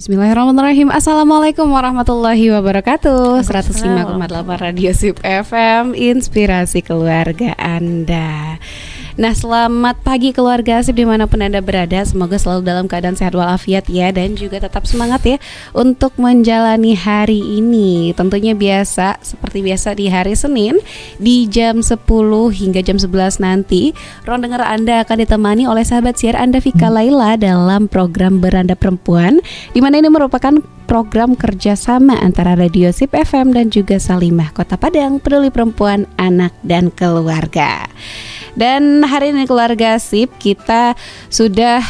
Bismillahirrahmanirrahim. Assalamualaikum warahmatullahi wabarakatuh. 105,8 Radio SIP FM, inspirasi keluarga Anda. Nah, selamat pagi keluarga SIP dimanapun Anda berada. Semoga selalu dalam keadaan sehat walafiat ya, dan juga tetap semangat ya untuk menjalani hari ini. Tentunya seperti biasa di hari Senin di jam 10 hingga jam 11 nanti, ruang dengar Anda akan ditemani oleh sahabat siar Anda Vika Laila dalam program Beranda Perempuan, di mana ini merupakan program kerjasama antara Radio SIP FM dan juga Salimah Kota Padang, peduli perempuan, anak, dan keluarga. Dan hari ini keluarga SIP kita sudah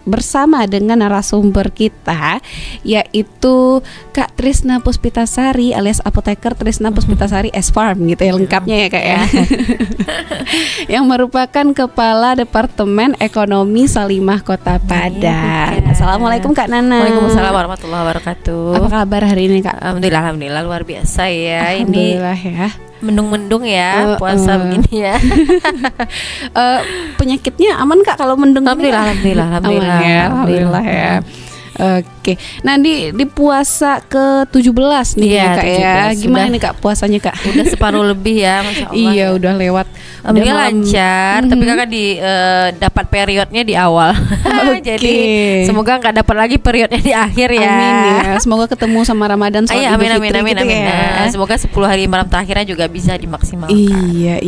bersama dengan narasumber kita, yaitu Kak Trisna Puspitasari alias Apoteker Trisna Puspitasari S-Farm gitu ya lengkapnya ya Kak ya. Yang merupakan Kepala Departemen Ekonomi Salimah Kota Padang. Assalamualaikum Kak Nana. Waalaikumsalam warahmatullahi wabarakatuh. Apa kabar hari ini Kak? Alhamdulillah luar biasa ya. Alhamdulillah ya. Mendung-mendung ya puasa begini ya. Penyakitnya aman Kak kalau mendung? Alhamdulillah ya. Oke. Nah di puasa ke-17 nih ya, Kak ya. Gimana nih Kak puasanya Kak? Udah separuh lebih ya, Masya Allah. Iya udah lewat. Alhamdulillah lancar. Tapi Kakak dapat periodnya di awal. Jadi semoga nggak dapat lagi periodnya di akhir ya. Amin ya. Semoga ketemu sama Ramadan. Amin. Ya. Semoga 10 hari malam terakhirnya juga bisa dimaksimalkan. Iya.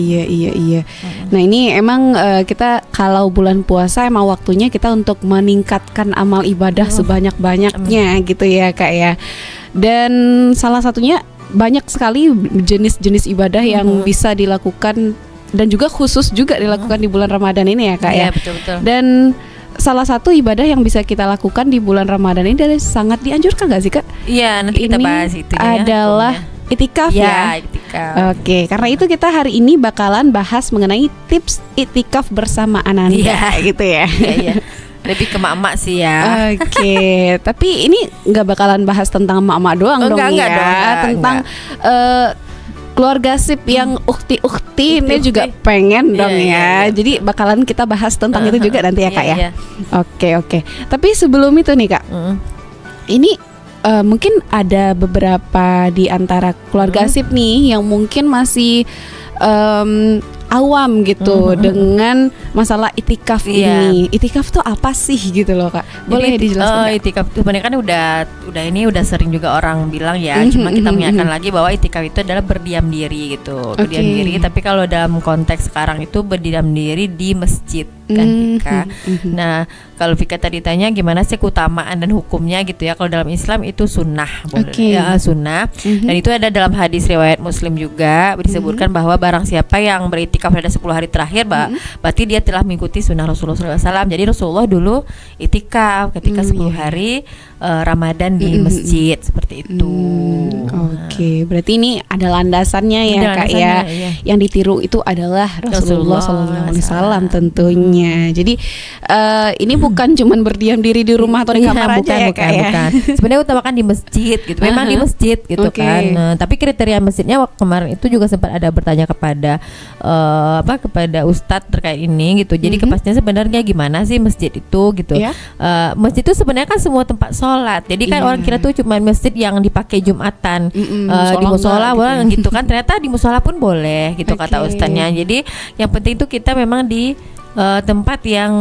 Nah ini emang kita kalau bulan puasa emang waktunya kita untuk meningkatkan amal ibadah sebanyak-banyaknya gitu ya Kak ya. Dan salah satunya banyak sekali jenis-jenis ibadah yang bisa dilakukan dan juga khusus juga dilakukan di bulan Ramadan ini ya Kak ya. Betul. Dan salah satu ibadah yang bisa kita lakukan di bulan Ramadan ini dan sangat dianjurkan gak sih Kak? Iya, nanti kita bahas itu ya. Adalah itikaf ya. Itikaf. Oke, karena itu kita hari ini bakalan bahas mengenai tips itikaf bersama Ananda gitu ya. Iya. Lebih ke emak-emak sih ya. Oke, tapi ini nggak bakalan bahas tentang emak-emak doang dong ya. Tentang keluarga SIP yang ukti-ukti ini juga pengen dong ya. Jadi bakalan kita bahas tentang itu juga nanti ya Kak ya. Oke. Tapi sebelum itu nih Kak, ini mungkin ada beberapa di antara keluarga SIP nih yang mungkin masih awam gitu dengan masalah itikaf ini. Itikaf tuh apa sih gitu loh Kak? Boleh dijelaskan? Itikaf itu sebenarnya kan udah sering juga orang bilang ya. Cuma kita mengingatkan lagi bahwa itikaf itu adalah berdiam diri gitu. Berdiam diri, tapi kalau dalam konteks sekarang itu berdiam diri di masjid kan Vika. Nah, kalau Vika tadi tanya gimana sih keutamaan dan hukumnya gitu ya. Kalau dalam Islam itu sunnah, sunnah. Dan itu ada dalam hadis riwayat Muslim juga disebutkan bahwa barang siapa yang beritikaf pada 10 hari terakhir, berarti dia telah mengikuti sunnah Rasulullah SAW. Jadi Rasulullah dulu itikaf ketika 10 hari Ramadan di masjid seperti itu. Oke, berarti ini ada landasannya ya Kak ya. Yang ditiru itu adalah Rasulullah SAW tentunya. Jadi ini bukan cuman berdiam diri di rumah atau di kamar aja ya Kak ya. Sebenarnya utamakan di masjid gitu. Memang di masjid gitu kan. Tapi kriteria masjidnya waktu kemarin itu juga sempat ada bertanya kepada kepada ustadz terkait ini gitu. Jadi kepastian sebenarnya gimana sih masjid itu gitu. Masjid itu sebenarnya kan semua tempat sholat. Jadi kan orang kira tuh cuma masjid yang dipakai Jumatan, di musola gitu kan. Ternyata di musola pun boleh gitu kata ustadznya. Jadi yang penting itu kita memang di tempat yang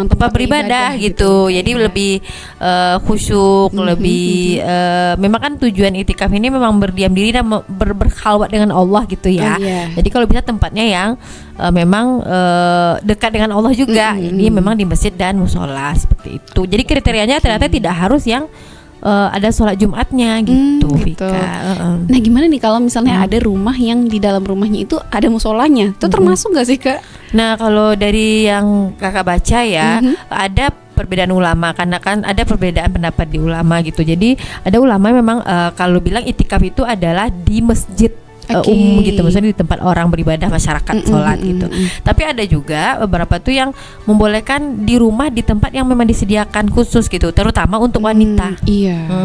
tempat beribadah gitu. Jadi lebih khusyuk, lebih memang kan tujuan itikaf ini memang berdiam diri dan berkhalwat dengan Allah gitu ya. Jadi kalau bisa tempatnya yang memang dekat dengan Allah juga. Ini memang di masjid dan musola seperti itu. Jadi kriterianya ternyata tidak harus yang ada sholat Jumatnya gitu. Nah gimana nih kalau misalnya ada rumah yang di dalam rumahnya itu ada musolanya, itu termasuk gak sih Kak? Nah kalau dari yang Kakak baca ya, ada perbedaan ulama karena kan ada perbedaan pendapat di ulama gitu. Jadi ada ulama memang kalau bilang itikaf itu adalah di masjid umum gitu, maksudnya di tempat orang beribadah, masyarakat sholat gitu. Tapi ada juga beberapa tuh yang membolehkan di rumah di tempat yang memang disediakan khusus gitu, terutama untuk wanita.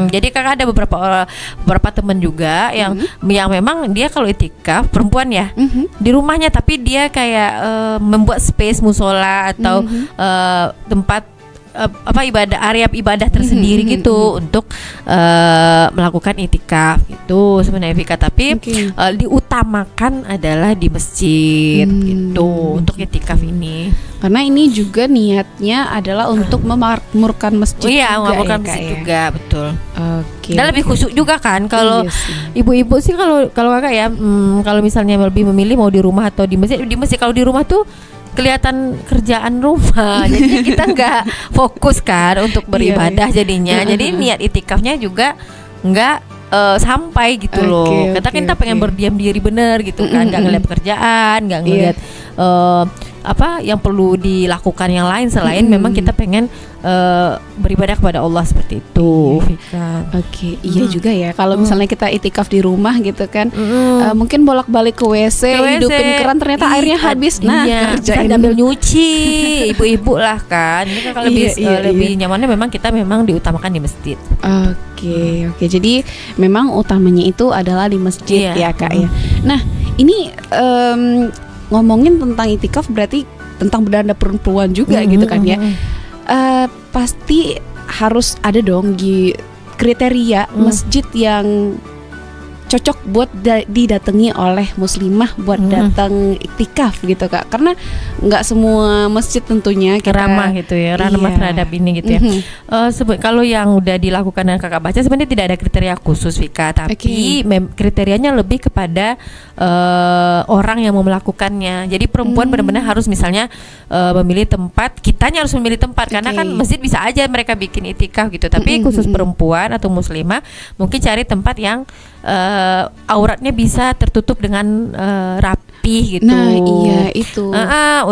Jadi kakak ada beberapa teman juga yang memang dia kalau itikaf perempuan ya di rumahnya, tapi dia kayak membuat space musola atau tempat ibadah, area ibadah tersendiri gitu untuk melakukan itikaf itu sebenarnya Vika, tapi diutamakan adalah di masjid gitu untuk itikaf ini. Karena ini juga niatnya adalah untuk memakmurkan masjid. Iya, memakmurkan masjid juga, betul. Dan lebih khusyuk juga kan kalau ibu-ibu sih, kalau kakak ya, kalau misalnya lebih memilih mau di rumah atau di masjid. Kalau di rumah tuh kelihatan kerjaan rumah, jadi kita nggak fokus kan untuk beribadah jadinya. Jadi niat itikafnya juga nggak sampai gitu loh. Kita pengen berdiam diri bener gitu kan, nggak ngeliat pekerjaan, nggak ngeliat yang perlu dilakukan yang lain selain memang kita pengen beribadah kepada Allah seperti itu. Iya juga ya. Kalau misalnya kita itikaf di rumah gitu kan, mungkin bolak-balik ke WC, hidupin keran ternyata airnya habis. Nah, kerjain ambil nyuci, ibu-ibu lah kan. Ini kan kalau lebih nyamannya memang kita memang diutamakan di masjid. Oke. Jadi memang utamanya itu adalah di masjid ya Kak ya. Nah, ini ngomongin tentang itikaf berarti tentang beranda perempuan juga gitu kan ya. Pasti harus ada dong di kriteria masjid yang cocok buat didatangi oleh muslimah buat datang iktikaf gitu Kak. Karena nggak semua masjid tentunya kita ramah gitu ya, ramah terhadap ini gitu ya. Kalau yang udah dilakukan dan kakak baca sebenarnya tidak ada kriteria khusus Vika, tapi kriterianya lebih kepada orang yang mau melakukannya. Jadi perempuan benar-benar harus misalnya memilih tempat, kitanya harus memilih tempat karena kan masjid bisa aja mereka bikin iktikaf gitu, tapi khusus perempuan atau muslimah mungkin cari tempat yang auratnya bisa tertutup dengan rapi gitu. Nah iya itu.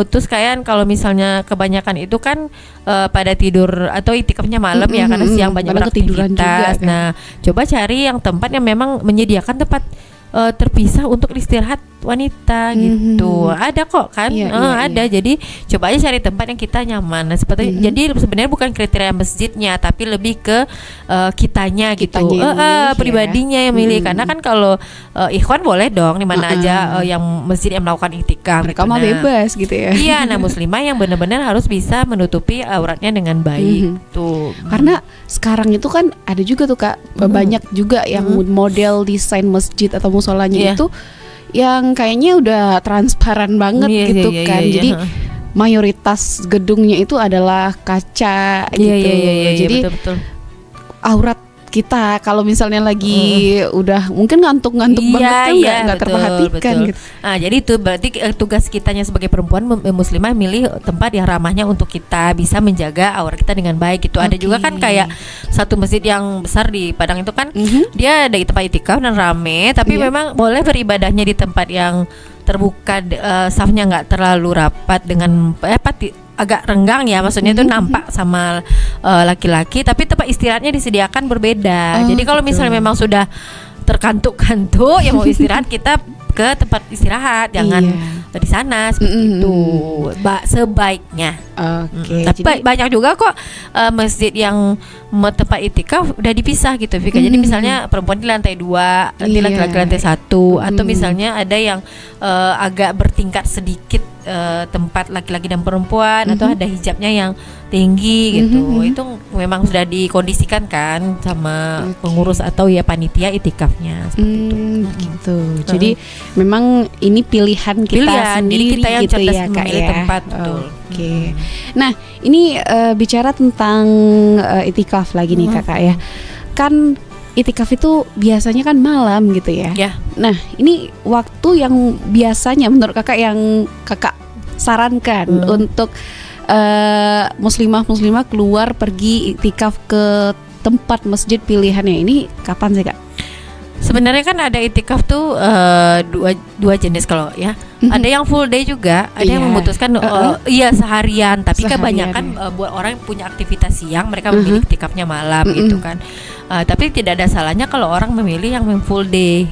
Terus kayak kalau misalnya kebanyakan itu kan pada tidur atau itikafnya malam ya karena siang banyak beraktivitas. Kan? Nah coba cari yang tempat yang memang menyediakan tempat terpisah untuk istirahat wanita gitu. Ada kok kan, ada. Jadi coba aja cari tempat yang kita nyaman. Nah, jadi sebenarnya bukan kriteria masjidnya, tapi lebih ke kitanya gitu. Pribadinya yang milih. Karena kan kalau ikhwan boleh dong di mana aja yang masjid yang melakukan iktikaf. Mereka mah bebas gitu ya. Iya, nah muslimah yang benar-benar harus bisa menutupi auratnya dengan baik tuh. Karena sekarang itu kan ada juga tuh Kak, banyak juga yang model desain masjid atau musolanya itu yang kayaknya udah transparan banget gitu kan. Jadi mayoritas gedungnya itu adalah kaca gitu. Jadi betul. Aurat kita kalau misalnya lagi udah mungkin ngantuk-ngantuk banget kan nggak terperhatikan gitu. Nah, jadi itu berarti tugas kitanya sebagai perempuan muslimah milih tempat yang ramahnya untuk kita bisa menjaga aurat kita dengan baik gitu. Ada juga kan kayak satu masjid yang besar di Padang itu kan dia ada tempat itikaf dan rame, tapi memang boleh beribadahnya di tempat yang terbuka, safnya nggak terlalu rapat dengan agak renggang ya, maksudnya itu nampak sama laki-laki, tapi tempat istirahatnya disediakan berbeda. Jadi kalau misalnya memang sudah terkantuk-kantuk yang mau istirahat, kita ke tempat istirahat, jangan di sana seperti itu. Sebaiknya. Tapi banyak juga kok masjid yang tempat itikaf udah dipisah gitu Vika. Jadi misalnya perempuan di lantai 2, nanti laki-laki lantai 1, atau misalnya ada yang agak bertingkat sedikit tempat laki-laki dan perempuan, atau ada hijabnya yang tinggi gitu. Itu memang sudah dikondisikan kan sama pengurus atau ya panitia itikafnya seperti itu. Gitu. Jadi memang ini pilihan kita sendiri kita yang gitu ya Kak ya. Tempat, betul. Nah, ini bicara tentang itikaf lagi nih Kakak ya. Kan itikaf itu biasanya kan malam gitu ya. Nah, ini waktu yang biasanya menurut Kakak yang Kakak sarankan untuk muslimah keluar pergi iktikaf ke tempat masjid pilihannya ini kapan sih Kak? Sebenarnya kan ada itikaf tuh dua jenis kalau ya. Ada yang full day juga, ada yang memutuskan seharian, tapi kebanyakan buat orang yang punya aktivitas siang mereka memilih itikafnya malam gitu kan. Tapi tidak ada salahnya kalau orang memilih yang full day.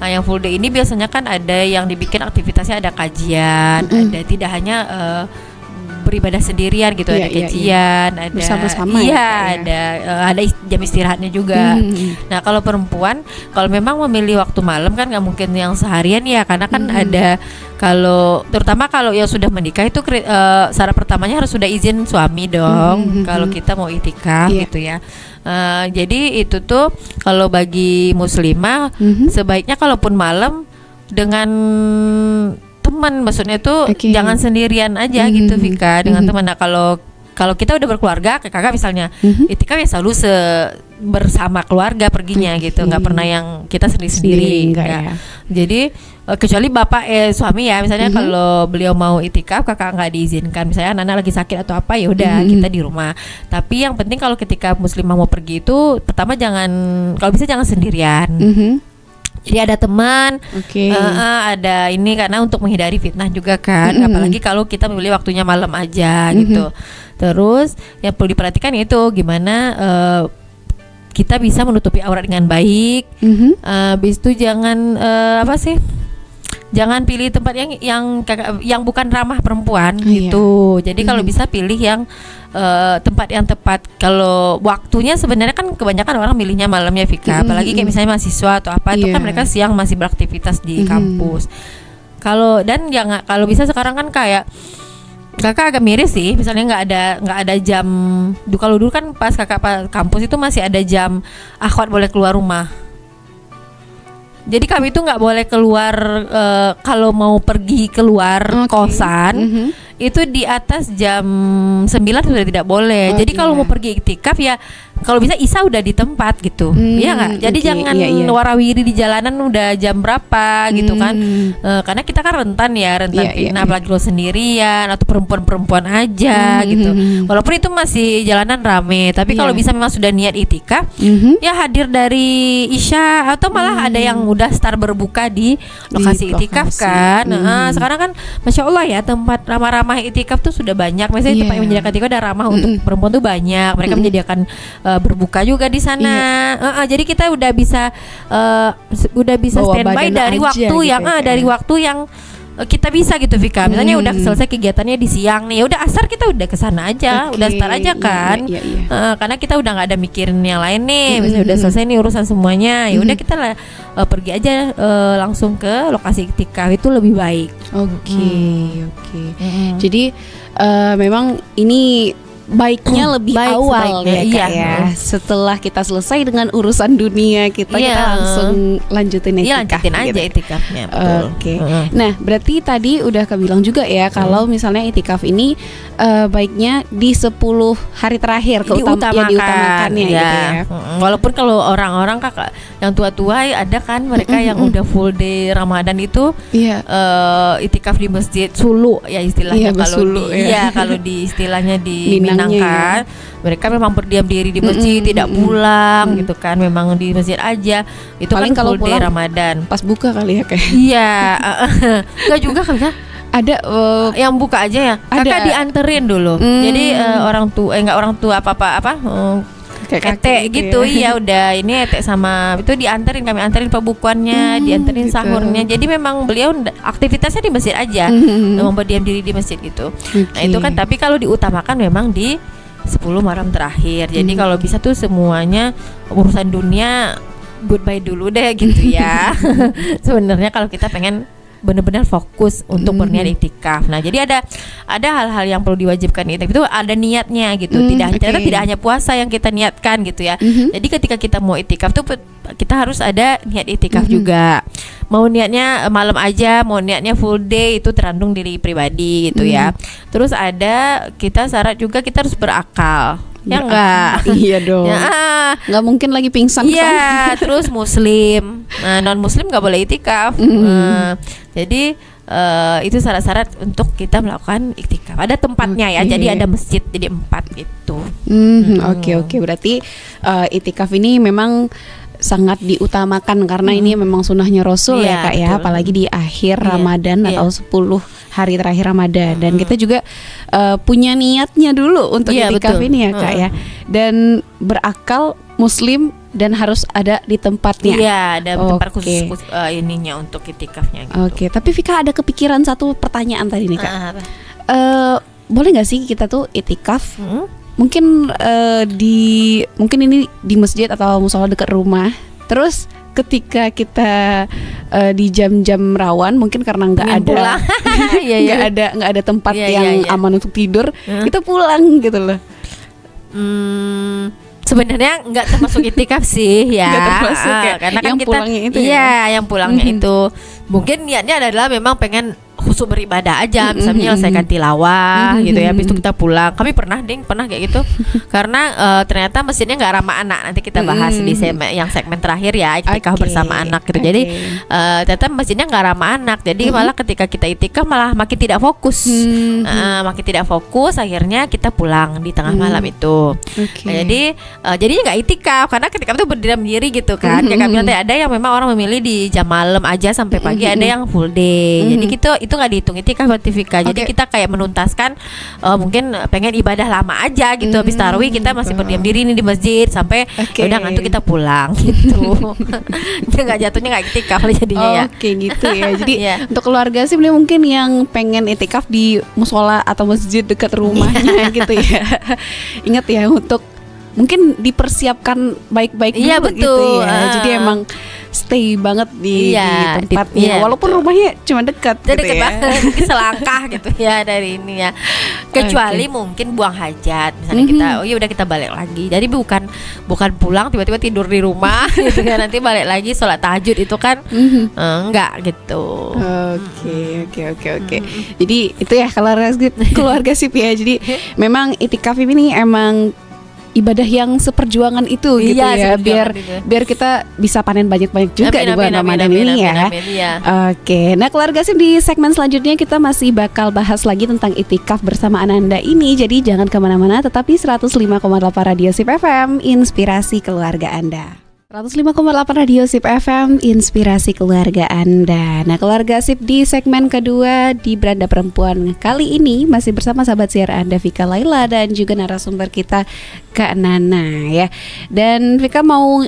Nah, yang full day ini biasanya kan ada yang dibikin aktivitasnya, ada kajian, ada tidak hanya beribadah sendirian gitu, ada kajian, ada bersama-sama, ada jam istirahatnya juga. Nah kalau perempuan, kalau memang memilih waktu malam kan nggak mungkin yang seharian ya, karena kan ada, kalau terutama kalau yang sudah menikah itu syarat pertamanya harus sudah izin suami dong, kalau kita mau iktikaf gitu ya. Jadi itu tuh kalau bagi muslimah sebaiknya kalaupun malam dengan teman, maksudnya tuh jangan sendirian aja gitu Vika, dengan teman. Nah kalau kita udah berkeluarga, kakak misalnya iktikaf ya selalu bersama keluarga perginya gitu, nggak pernah yang kita sendiri-sendiri ya. Jadi kecuali bapak suami ya, misalnya kalau beliau mau iktikaf, kakak nggak diizinkan, misalnya anak lagi sakit atau apa, ya udah kita di rumah. Tapi yang penting kalau ketika muslimah mau pergi itu, pertama kalau bisa jangan sendirian. Jadi ada teman, ada ini, karena untuk menghindari fitnah juga kan, apalagi kalau kita memilih waktunya malam aja gitu. Terus yang perlu diperhatikan itu gimana kita bisa menutupi aurat dengan baik. Habis itu jangan jangan pilih tempat yang bukan ramah perempuan gitu. Jadi kalau bisa pilih yang tempat yang tepat. Kalau waktunya sebenarnya kan kebanyakan orang milihnya malamnya Vika, apalagi kayak misalnya mahasiswa atau apa, itu kan mereka siang masih beraktivitas di kampus. Kalau bisa sekarang kan kayak kakak agak miris sih, misalnya nggak ada jam. Kalau dulu kan pas kakak kampus itu masih ada jam akhwat boleh keluar rumah. Jadi kami tuh nggak boleh keluar, kalau mau pergi keluar kosan itu di atas jam 9 sudah tidak boleh. Jadi kalau mau pergi iktikaf ya kalau bisa Isya udah di tempat gitu, ya nggak? Jadi jangan warawiri di jalanan udah jam berapa gitu kan, karena kita kan rentan fitnah, apalagi lo sendirian atau perempuan aja gitu. Walaupun itu masih jalanan rame, tapi kalau bisa memang sudah niat iktikaf, ya hadir dari Isya atau malah ada yang udah start berbuka di lokasi iktikaf kan. Sekarang kan Masya Allah ya, tempat ramah-ramah iktikaf tuh sudah banyak. Misalnya tempat yang menyediakan iktikaf ada ramah untuk perempuan tuh banyak. Mereka menyediakan berbuka juga di sana. Jadi kita udah bisa standby dari waktu yang dari waktu yang kita bisa gitu Vika. Misalnya udah selesai kegiatannya di siang nih, udah asar kita udah kesana aja, udah start aja kan. Karena kita udah nggak ada mikirin yang lain nih. Misalnya udah selesai nih urusan semuanya, ya udah kita pergi aja langsung ke lokasi iktikaf, itu lebih baik. Jadi memang ini baiknya lebih awal ya. Setelah kita selesai dengan urusan dunia kita langsung lanjutin iktikaf. Lanjutin aja iktikafnya. Nah, berarti tadi udah kebilang juga ya kalau misalnya iktikaf ini baiknya di 10 hari terakhir diutamakannya gitu ya. Walaupun kalau orang-orang kakak yang tua-tua ada kan mereka yang udah full day Ramadan itu iktikaf di masjid Sulu ya istilahnya, kalau di istilahnya di Minangkan, mereka memang berdiam diri di masjid, tidak pulang gitu kan, memang di masjid aja. Itu paling kan full day Ramadan. Pas buka kali ya kayak. Enggak juga kan ya. Ada yang buka aja ya. Kakak dianterin dulu. Jadi orang tua apa etek gitu ya udah ini etek sama itu dianterin, kami anterin pembukuannya, dianterin sahurnya. Jadi memang beliau aktivitasnya di masjid aja, memang berdiam diri di masjid gitu. Nah itu kan, tapi kalau diutamakan memang di 10 malam terakhir. Jadi kalau bisa tuh semuanya urusan dunia goodbye dulu deh gitu ya. Sebenarnya kalau kita pengen benar-benar fokus untuk berniat iktikaf. Nah, jadi ada hal-hal yang perlu diwajibkan iktikaf itu ada niatnya gitu. Tidak hanya puasa yang kita niatkan gitu ya. Jadi ketika kita mau iktikaf tuh kita harus ada niat iktikaf juga. Mau niatnya malam aja, mau niatnya full day, itu tergantung diri pribadi gitu ya. Terus kita syarat juga kita harus berakal. Ya enggak? Iya dong. Enggak mungkin lagi pingsan. Iya, terus muslim. Non muslim enggak boleh iktikaf. Jadi itu syarat-syarat untuk kita melakukan iktikaf. Ada tempatnya ya. Jadi ada masjid, jadi 4 gitu. Oke. Berarti iktikaf ini memang sangat diutamakan karena ini memang sunnahnya Rasul ya Kak ya, apalagi di akhir Ramadan atau 10 hari terakhir Ramadan. Dan kita juga punya niatnya dulu untuk iktikaf ini ya Kak ya. Dan berakal, muslim, dan harus ada di tempatnya. Iya, ada tempat khusus ininya untuk iktikafnya gitu. Tapi Vika ada kepikiran satu pertanyaan tadi nih Kak. boleh nggak sih kita tuh itikaf? Mungkin mungkin ini di masjid atau musola dekat rumah. Terus ketika kita di jam-jam rawan, mungkin karena nggak ada nggak ada tempat yang aman untuk tidur, kita pulang gitu loh. Sebenarnya nggak termasuk itikaf sih ya, termasuk ya. Karena kan yang kita pulangnya itu yang pulangnya itu mungkin niatnya adalah memang pengen khusyuk beribadah aja, misalnya menyelesaikan tilawah gitu ya, habis itu kita pulang. Kami pernah kayak gitu karena ternyata masjidnya nggak ramah anak. Nanti kita bahas di segmen terakhir ya, itikaf bersama anak gitu. Jadi ternyata masjidnya nggak ramah anak, jadi malah ketika kita itikaf malah makin tidak fokus, akhirnya kita pulang di tengah malam itu. Jadi jadinya nggak itikaf, karena ketika itu berdiam diri gitu kan. Kayak kami nanti ada yang memang orang memilih di jam malam aja sampai pagi, ada yang full day. Jadi itu nggak dihitung itikaf sertifika. Jadi kita kayak menuntaskan mungkin pengen ibadah lama aja gitu. Habis tarawih kita masih berdiam diri nih di masjid sampai udah ngantuk kita pulang gitu. Dia nggak jatuhnya nggak itikaf jadinya ya. Gitu ya. Jadi untuk keluarga sih mungkin yang pengen itikaf di musola atau masjid dekat rumahnya gitu ya. Ingat ya untuk mungkin dipersiapkan baik-baik dulu gitu ya. Jadi emang stay banget di tempatnya, walaupun rumahnya cuma dekat gitu ya. Selangkah gitu ya dari ini ya. Kecuali mungkin buang hajat, misalnya kita udah kita balik lagi. Jadi bukan pulang tiba-tiba tidur di rumah gitu kan, nanti balik lagi sholat tahajud itu kan enggak gitu. Oke. Jadi itu ya keluarga sip ya. Jadi memang itikaf ini emang ibadah yang seperjuangan itu gitu ya, biar kita bisa panen banyak-banyak juga di bulan Ramadan ini ya. Oke, nah keluarga sih di segmen selanjutnya kita masih bakal bahas lagi tentang itikaf bersama Ananda ini. Jadi jangan kemana-mana, tetapi 105,8 Radio Sip FM, inspirasi keluarga Anda. 105,8 Radio Sip FM, inspirasi keluarga Anda. Nah, keluarga Sip di segmen kedua di Beranda Perempuan kali ini masih bersama sahabat siar Anda Vika Laila dan juga narasumber kita Kak Nana ya. Dan Vika mau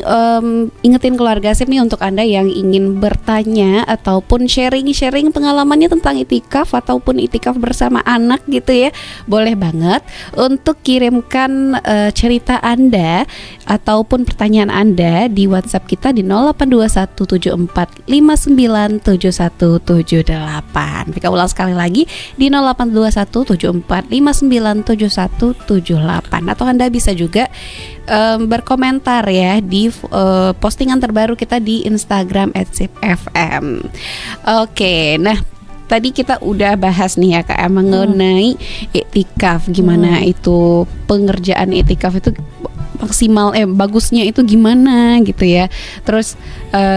ingetin keluarga Sip nih, untuk Anda yang ingin bertanya ataupun sharing pengalamannya tentang itikaf ataupun itikaf bersama anak gitu ya, boleh banget untuk kirimkan cerita Anda ataupun pertanyaan Anda di WhatsApp kita di 082174597178. Vika ulang sekali lagi di 082174597178. Atau Anda bisa juga berkomentar ya di postingan terbaru kita di Instagram @sipfm. Oke, nah tadi kita udah bahas nih ya Kak mengenai iktikaf, gimana itu pengerjaan iktikaf itu maksimal bagusnya itu gimana gitu ya. Terus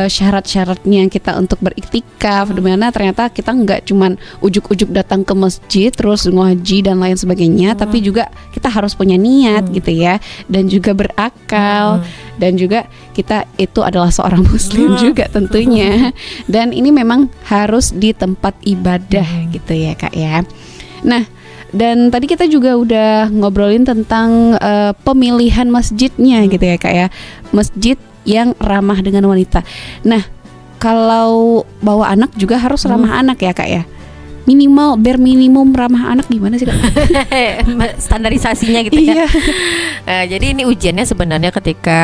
syarat-syaratnya kita untuk beriktikaf, dimana ternyata kita nggak cuman ujuk-ujuk datang ke masjid terus ngaji dan lain sebagainya, tapi juga kita harus punya niat gitu ya, dan juga berakal, dan juga kita itu adalah seorang muslim juga tentunya. Dan ini memang harus di tempat ibadah gitu ya Kak ya. Nah, dan tadi kita juga udah ngobrolin tentang pemilihan masjidnya gitu ya Kak ya. Masjid yang ramah dengan wanita. Nah, kalau bawa anak juga harus ramah anak ya Kak ya. Bare minimum ramah anak gimana sih Kak? Standarisasinya gitu ya. Jadi ini ujiannya sebenarnya ketika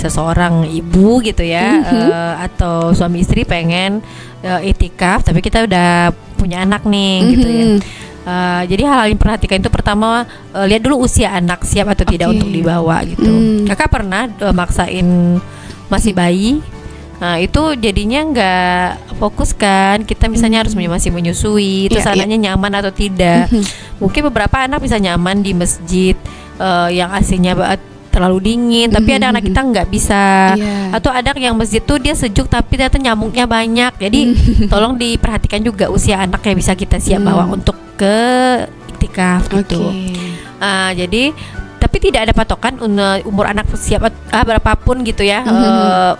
seseorang ibu gitu ya, atau suami istri pengen itikaf, tapi kita udah punya anak nih gitu ya. Jadi hal yang diperhatikan itu pertama, lihat dulu usia anak siap atau tidak untuk dibawa gitu. Kakak pernah maksain masih bayi. Nah itu jadinya nggak fokus kan. Kita misalnya harus masih menyusui, terus anaknya nyaman atau tidak. Mungkin beberapa anak bisa nyaman di masjid yang AC-nya terlalu dingin, tapi ada anak kita nggak bisa. Atau ada yang masjid tuh dia sejuk tapi ternyata nyamuknya banyak. Jadi tolong diperhatikan juga usia anak yang bisa kita siap bawa untuk ke iktikaf gitu. Jadi tapi tidak ada patokan umur anak siap berapapun gitu ya.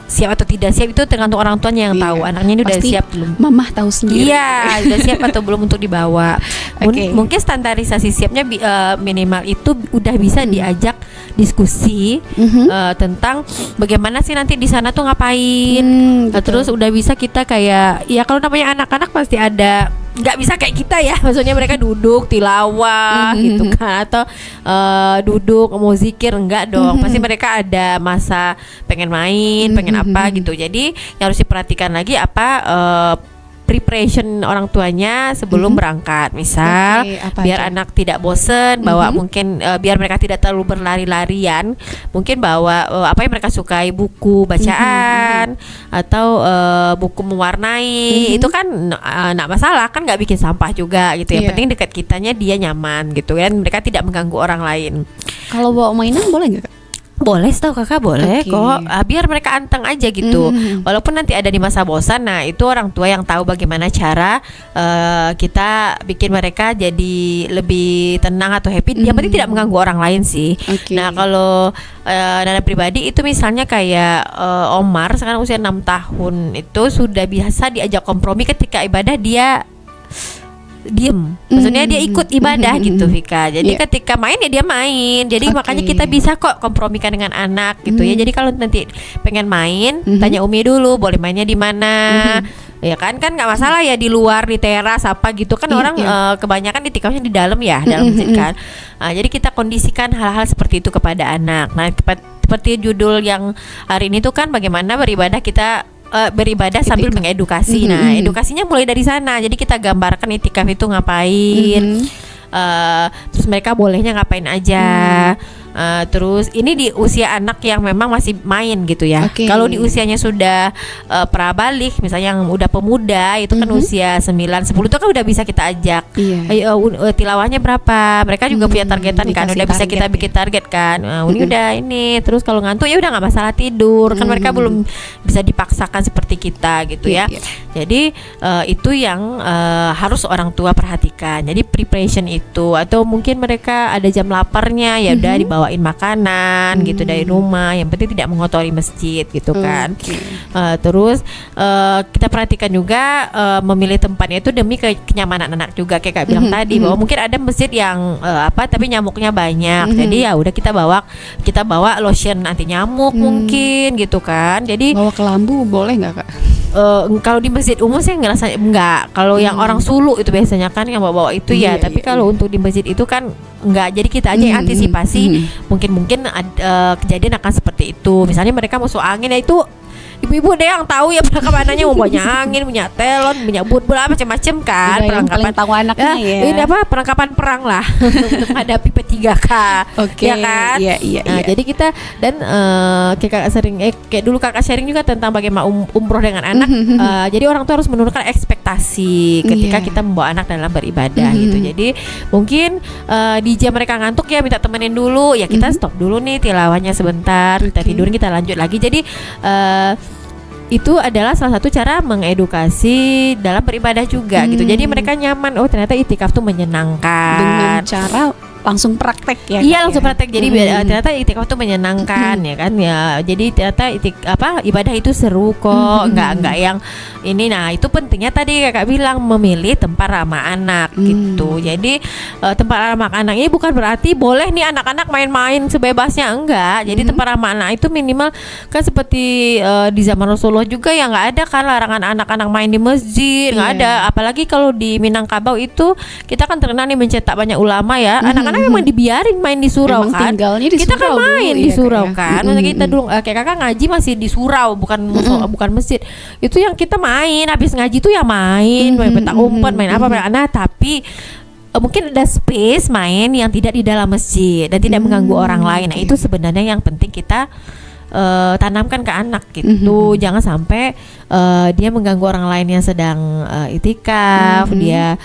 Siap atau tidak siap itu tergantung orang tuanya yang tahu. Anaknya ini udah siap belum? Mamah tahu sendiri. Iya, udah siap atau belum untuk dibawa. Mungkin standarisasi siapnya minimal itu udah bisa diajak diskusi tentang bagaimana sih nanti di sana tuh ngapain. Terus udah bisa kita kayak ya kalau namanya anak-anak pasti ada nggak bisa kayak kita ya, maksudnya mereka duduk tilawah gitu kan, atau duduk mau zikir, enggak dong. Pasti mereka ada masa pengen main, pengen apa gitu. Jadi yang harus diperhatikan lagi apa preparation orang tuanya sebelum berangkat. Misal biar anak tidak bosen, bawa mungkin biar mereka tidak terlalu berlari-larian, mungkin bawa apa yang mereka sukai, buku bacaan atau buku mewarnai. Itu kan nggak masalah kan, nggak bikin sampah juga gitu. Yang penting dekat kitanya dia nyaman gitu kan, mereka tidak mengganggu orang lain. Kalau bawa mainan boleh nggak? Boleh, setahu kakak boleh kok, biar mereka anteng aja gitu. Walaupun nanti ada di masa bosan, nah itu orang tua yang tahu bagaimana cara kita bikin mereka jadi lebih tenang atau happy. Yang penting tidak mengganggu orang lain sih. Nah kalau dana pribadi itu misalnya kayak Omar sekarang usia 6 tahun, itu sudah biasa diajak kompromi ketika ibadah, dia diem, maksudnya dia ikut ibadah gitu Vika. Jadi ketika main ya dia main. Jadi makanya kita bisa kok kompromikan dengan anak gitu ya. Jadi kalau nanti pengen main, tanya Umi dulu boleh mainnya di mana. Ya kan nggak masalah ya, di luar, di teras apa gitu kan. Orang kebanyakan itikafnya di dalam ya, dalam masjid kan. Jadi kita kondisikan hal-hal seperti itu kepada anak. Nah seperti judul yang hari ini tuh kan, bagaimana beribadah sambil mengedukasi. Nah edukasinya mulai dari sana. Jadi kita gambarkan itikaf itu ngapain, terus mereka bolehnya ngapain aja. Terus ini di usia anak yang memang masih main gitu ya. Kalau di usianya sudah prabalik, misalnya yang udah pemuda, itu kan usia 9-10 itu kan udah bisa kita ajak. Ayo tilawahnya berapa? Mereka juga punya targetan kan, udah bisa kita bikin target kan. Ini udah ini. Terus kalau ngantuk ya udah nggak masalah tidur. Kan mereka belum bisa dipaksakan seperti kita gitu ya. Jadi itu yang harus orang tua perhatikan. Jadi preparation itu, atau mungkin mereka ada jam laparnya, ya udah dibawain makanan gitu dari rumah. Yang penting tidak mengotori masjid gitu kan. Terus kita perhatikan juga memilih tempatnya itu demi kenyamanan anak juga, kayak Kak bilang tadi, bahwa mungkin ada masjid yang tapi nyamuknya banyak. Jadi ya udah kita bawa lotion anti nyamuk mungkin gitu kan. Jadi bawa kelambu boleh nggak Kak? Kalau di masjid umum saya ngerasa enggak. Kalau yang orang suluk itu biasanya kan yang bawa itu ya. Tapi kalau untuk di masjid itu kan enggak. Jadi kita aja yang antisipasi. Mungkin kejadian akan seperti itu. Misalnya mereka masuk angin, ya itu ibu-ibu deh yang tahu ya perlengkapannya, mau punya angin, punya telon, punya boot macam-macam kan. Perlengkapan tahu anaknya ya. Ini apa, perlengkapan perang lah untuk menghadapi P3K. Ya kan? Nah, jadi kita dan kayak dulu kakak sharing juga tentang bagaimana umroh dengan anak. Jadi orang tua harus menurunkan ekspektasi ketika kita membawa anak dalam beribadah gitu. Jadi mungkin di jam mereka ngantuk ya minta temenin dulu, ya kita stop dulu nih tilawahnya sebentar, kita tidurin, kita lanjut lagi. Jadi itu adalah salah satu cara mengedukasi dalam beribadah juga gitu. Jadi mereka nyaman, oh ternyata itikaf tuh menyenangkan. Dengan cara langsung praktek ya. Iya, langsung praktek. Jadi ternyata itikaf itu menyenangkan ya kan ya. Jadi ternyata ibadah itu seru kok. Enggak yang ini. Nah, itu pentingnya tadi Kakak bilang memilih tempat ramah anak gitu. Jadi tempat ramah anak ini bukan berarti boleh nih anak-anak main-main sebebasnya, enggak. Jadi tempat ramah anak itu minimal kan seperti di zaman Rasulullah juga ya, nggak ada kan larangan anak-anak main di masjid, nggak ada. Apalagi kalau di Minangkabau itu kita kan terkenal nih mencetak banyak ulama ya. Anak-anak memang dibiarin main di surau. Emang kan kita kan main di surau kan. Maksudnya kita dulu kayak kakak ngaji masih di surau, bukan masjid. Itu yang kita main habis ngaji tuh ya main petak umpet, main apa. Nah tapi mungkin ada space main yang tidak di dalam masjid dan tidak mengganggu orang lain. Nah itu sebenarnya yang penting kita tanamkan ke anak gitu. Jangan sampai dia mengganggu orang lain yang sedang itikaf. Dia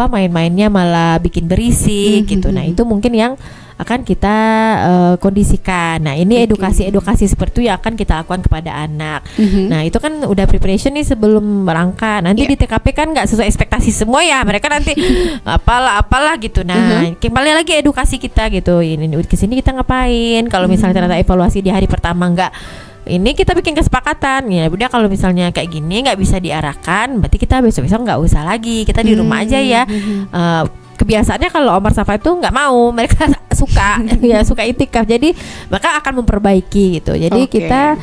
main-mainnya malah bikin berisik gitu. Nah itu mungkin yang akan kita kondisikan. Nah ini edukasi seperti itu yang akan kita lakukan kepada anak. Nah itu kan udah preparation nih sebelum berangkat. Nanti di TKP kan nggak sesuai ekspektasi semua ya. Mereka nanti apalah gitu. Nah kembali lagi edukasi kita gitu. Ini kesini kita ngapain? Kalau misalnya ternyata evaluasi di hari pertama nggak, ini kita bikin kesepakatan ya udah, kalau misalnya kayak gini nggak bisa diarahkan, berarti kita besok-besok nggak usah lagi, kita di rumah aja ya. Kebiasaannya kalau Omar Safa itu nggak mau, mereka suka ya suka itikaf. Jadi maka akan memperbaiki gitu. Jadi kita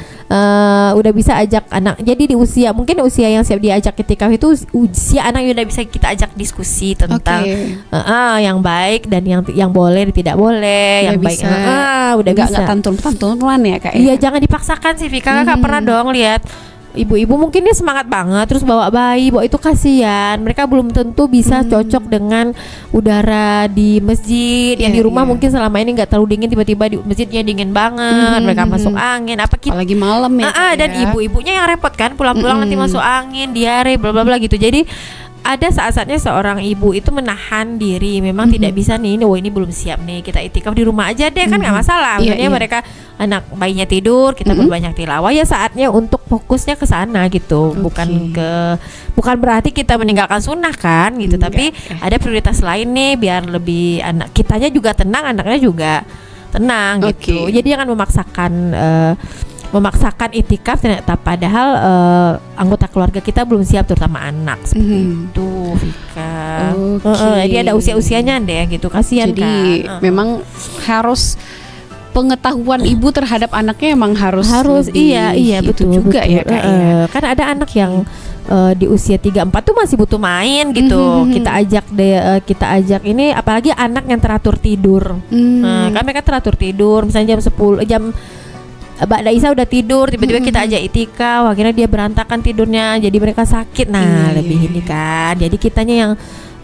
udah bisa ajak anak. Jadi di usia mungkin usia yang siap diajak itikaf itu usia anak yang udah bisa kita ajak diskusi tentang yang baik dan yang boleh dan tidak boleh, yang baik udah bisa. Nggak tantrum-tantruman ya Kak. Iya, jangan dipaksakan sih Vika. Kakak pernah dong lihat ibu-ibu mungkin dia semangat banget terus bawa bayi, bawa itu kasihan. Mereka belum tentu bisa cocok dengan udara di masjid. Yang di rumah mungkin selama ini nggak terlalu dingin, tiba-tiba di masjidnya dingin banget. Mereka masuk angin. Apalagi malam ya. Dan ibu-ibunya yang repot kan, pulang-pulang nanti masuk angin, diare, bla bla bla gitu. Jadi ada saat-saatnya seorang ibu itu menahan diri, memang tidak bisa nih, ini belum siap nih, kita itikaf di rumah aja deh, kan nggak masalah. Maksudnya mereka anak bayinya tidur, kita berbanyak tilawah, ya saatnya untuk fokusnya ke sana gitu, bukan berarti kita meninggalkan sunnah kan gitu, tapi ada prioritas lain nih biar lebih anak kitanya juga tenang, anaknya juga tenang gitu. Jadi jangan memaksakan itikaf ternyata padahal anggota keluarga kita belum siap, terutama anak seperti itu, Vika. Jadi ada usia-usianya deh gitu, kasihan kan. Jadi memang harus pengetahuan ibu terhadap anaknya emang harus iya betul juga ya Kak. Kan ada anak yang di usia 3-4 tuh masih butuh main gitu. Kita ajak ini, apalagi anak yang teratur tidur. Kan mereka teratur tidur misalnya jam 10 Mbak Daisa udah tidur, tiba-tiba kita ajak itikaf, akhirnya dia berantakan tidurnya, jadi mereka sakit. Lebih ini kan. Jadi kitanya yang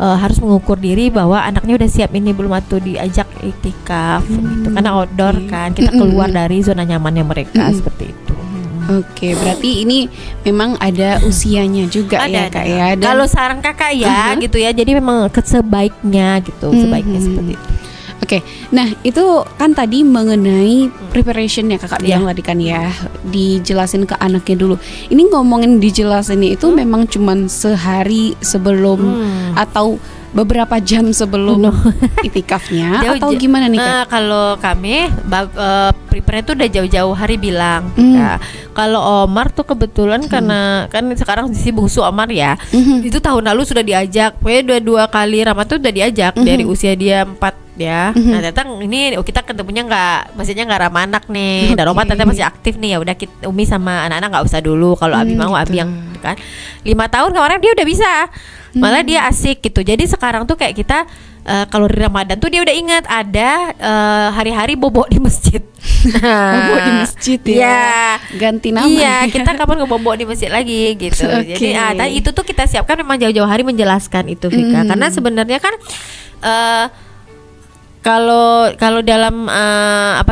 harus mengukur diri bahwa anaknya udah siap ini belum atau diajak itikaf gitu. Karena outdoor kan, kita keluar dari zona nyamannya mereka seperti itu. Oke, berarti ini memang ada usianya juga ya Kak ya. Kalau saran Kakak ya gitu ya. Jadi memang sebaiknya gitu, sebaiknya seperti itu. Oke, nah itu kan tadi mengenai preparationnya Kakak bilang tadi kan ya, dijelasin ke anaknya dulu. Ini ngomongin dijelasin itu memang cuman sehari sebelum atau beberapa jam sebelum itikafnya atau gimana nih Kak? Kalau kami prepare itu udah jauh-jauh hari bilang. Kalau Omar tuh kebetulan karena kan sekarang si bungsu Omar ya, itu tahun lalu sudah diajak, pokoknya dua kali Ramadan tuh udah diajak dari usia dia 4 ya. Nah datang ini kita ketemunya maksudnya nggak ramah anak nih. Dan Omar ternyata masih aktif nih, ya udah Umi sama anak-anak nggak usah dulu. Kalau Abi mau Abi yang kan 5 tahun kemarin dia udah bisa. Malah dia asik gitu. Jadi sekarang tuh kayak kita kalau di Ramadan tuh dia udah ingat ada hari-hari bobo di masjid. Bobo di masjid ya. Ganti nama. Iya, kita kapan ngebobo di masjid lagi gitu. Jadi itu tuh kita siapkan memang jauh-jauh hari menjelaskan itu Vika. Karena sebenarnya kan kalau dalam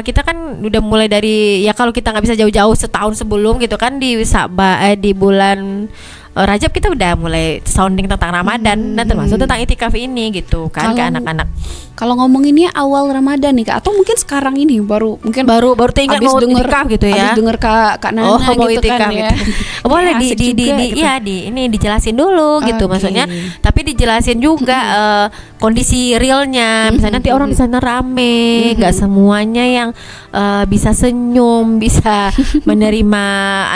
kita kan udah mulai dari ya, kalau kita nggak bisa jauh-jauh setahun sebelum gitu kan, di bulan Rajab kita udah mulai sounding tentang Ramadan dan termasuk tentang itikaf ini gitu kan ke anak-anak. Kalau ngomonginnya awal Ramadan nih Kak, atau mungkin sekarang ini baru teringat mau itikaf gitu ya. Abis denger Kak Nana mau gitu itikaf kan gitu. ya. Boleh ini dijelasin dulu gitu, maksudnya. Tapi dijelasin juga kondisi realnya. Misalnya nanti orang di sana rame, nggak semuanya yang bisa senyum, bisa menerima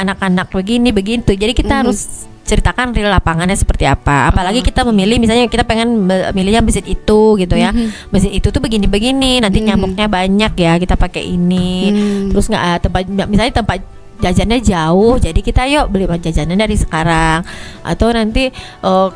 anak-anak begini begitu. Jadi kita harus ceritakan real lapangannya seperti apa. Apalagi kita memilih, misalnya kita pengen milihnya masjid itu gitu ya. Masjid itu tuh begini-begini, nanti nyamuknya banyak ya, kita pakai ini. Terus misalnya tempat jajannya jauh, jadi kita yuk beli jajanan dari sekarang. Atau nanti